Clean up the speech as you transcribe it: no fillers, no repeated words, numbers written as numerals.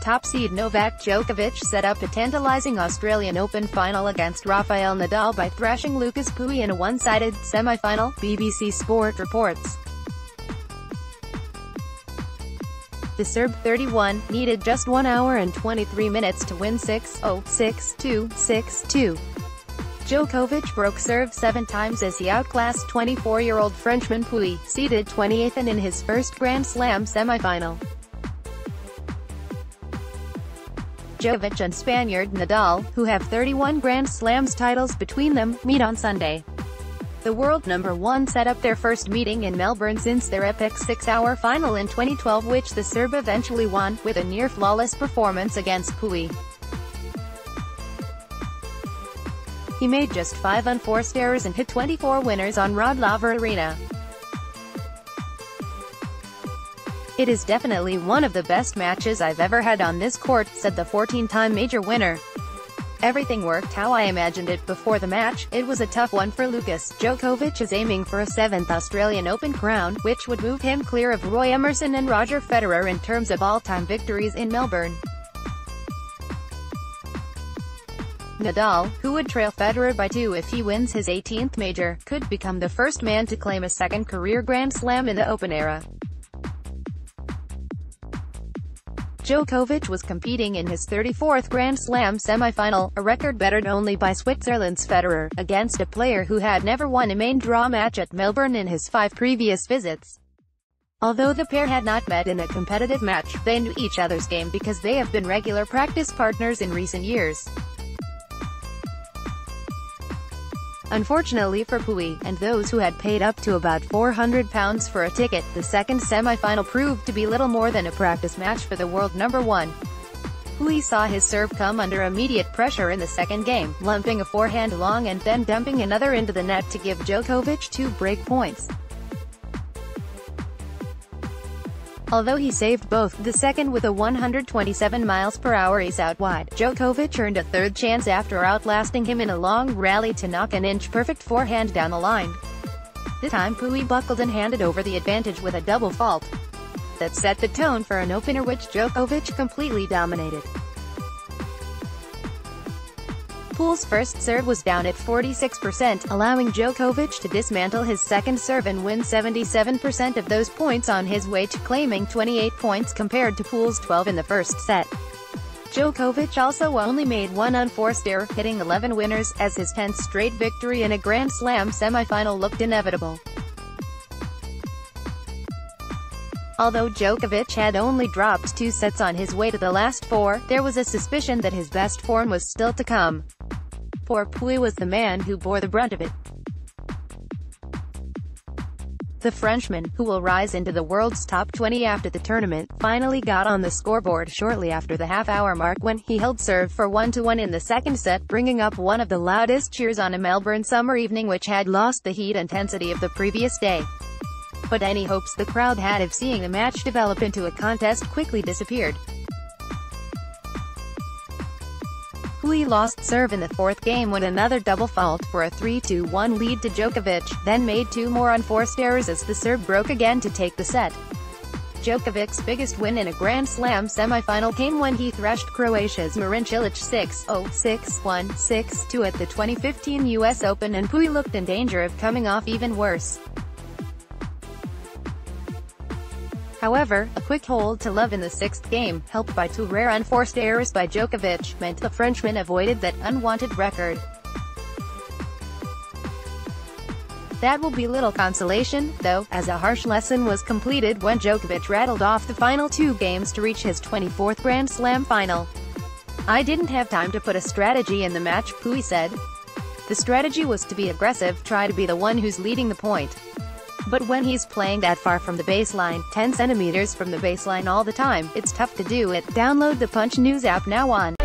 top seed Novak Djokovic set up a tantalising Australian Open final against Rafael Nadal by thrashing Lucas Pouille in a one-sided semi-final, BBC Sport reports. The Serb, 31, needed just 1 hour and 23 minutes to win 6-0, 6-2, 6-2. Djokovic broke serve 7 times as he outclassed 24-year-old Frenchman Pouille, seeded 28th and in his first Grand Slam semi-final. Djokovic and Spaniard Nadal, who have 31 Grand Slams titles between them, meet on Sunday. The world number 1 set up their first meeting in Melbourne since their epic 6-hour final in 2012, which the Serb eventually won, with a near-flawless performance against Pouille. He made just 5 unforced errors and hit 24 winners on Rod Laver Arena. "It is definitely one of the best matches I've ever had on this court," said the 14-time major winner. "Everything worked how I imagined it before the match. It was a tough one for Lucas. Djokovic is aiming for a 7th Australian Open crown, which would move him clear of Roy Emerson and Roger Federer in terms of all-time victories in Melbourne." Nadal, who would trail Federer by 2 if he wins his 18th major, could become the first man to claim a second career Grand Slam in the Open era. Djokovic was competing in his 34th Grand Slam semi-final, a record bettered only by Switzerland's Federer, against a player who had never won a main draw match at Melbourne in his 5 previous visits. Although the pair had not met in a competitive match, they knew each other's game because they have been regular practice partners in recent years. Unfortunately for Pouille, and those who had paid up to about £400 for a ticket, the second semi-final proved to be little more than a practice match for the world number 1. Pouille saw his serve come under immediate pressure in the second game, lumping a forehand long and then dumping another into the net to give Djokovic 2 break points. Although he saved both, the second with a 127 mph ace out wide, Djokovic earned a third chance after outlasting him in a long rally to knock an inch-perfect forehand down the line. This time Pouille buckled and handed over the advantage with a double fault. That set the tone for an opener which Djokovic completely dominated. Pouille's first serve was down at 46%, allowing Djokovic to dismantle his second serve and win 77% of those points on his way to claiming 28 points compared to Pouille's 12 in the first set. Djokovic also only made 1 unforced error, hitting 11 winners, as his 10th straight victory in a Grand Slam semi-final looked inevitable. Although Djokovic had only dropped 2 sets on his way to the last 4, there was a suspicion that his best form was still to come. Poor Pouille was the man who bore the brunt of it. The Frenchman, who will rise into the world's top 20 after the tournament, finally got on the scoreboard shortly after the half-hour mark when he held serve for 1-1 in the second set, bringing up one of the loudest cheers on a Melbourne summer evening which had lost the heat intensity of the previous day. But any hopes the crowd had of seeing the match develop into a contest quickly disappeared. Pouille lost serve in the 4th game with another double fault for a 3-1 lead to Djokovic, then made 2 more unforced errors as the Serb broke again to take the set. Djokovic's biggest win in a Grand Slam semi-final came when he thrashed Croatia's Marin Cilic 6-0, 6-1, 6-2 at the 2015 US Open, and Pouille looked in danger of coming off even worse. However, a quick hold to love in the 6th game, helped by 2 rare unforced errors by Djokovic, meant the Frenchman avoided that unwanted record. That will be little consolation, though, as a harsh lesson was completed when Djokovic rattled off the final 2 games to reach his 24th Grand Slam final. "I didn't have time to put a strategy in the match," Pouille said. "The strategy was to be aggressive, try to be the one who's leading the point. But when he's playing that far from the baseline, 10 centimeters from the baseline all the time, it's tough to do it." Download the Punch News app now on